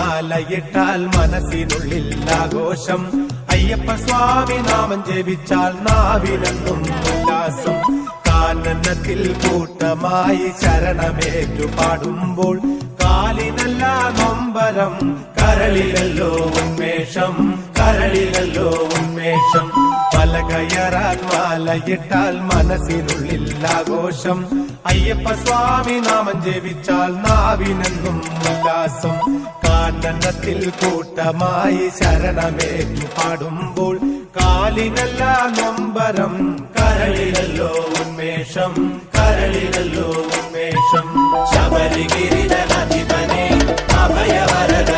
മാലയിട്ടാൽ മനസ്സിനുള്ളിൽ ആഘോഷം. അയ്യപ്പ സ്വാമി നാമം ജപിച്ചാൽ നാവിനെന്നും ഉല്ലാസം. കാനനത്തിൽ കൂട്ടമായി ശരണമേറ്റു പാടുമ്പോൾ കാലിനല്ല നൊമ്പരം, കരളിലല്ലോ ഉന്മേഷം, കരളിലല്ലോ ഉന്മേഷം. മല കയറാൻ മാലയിട്ടാൽ മനസ്സിനുള്ളിൽ ആഘോഷം. അയ്യപ്പ സ്വാമി നാമം ജപിച്ചാൽ നാവിനെന്നും ഉല്ലാസം. കാനനത്തിൽ കൂട്ടമായി ശരണമേറ്റു പാടുമ്പോൾ കാലിനല്ല നൊമ്പരം, കരളിലല്ലോ ഉന്മേഷം, കരളിലല്ലോ ഉന്മേഷം. ശബരിഗിരിധനാധിപനെ അഭയവരദ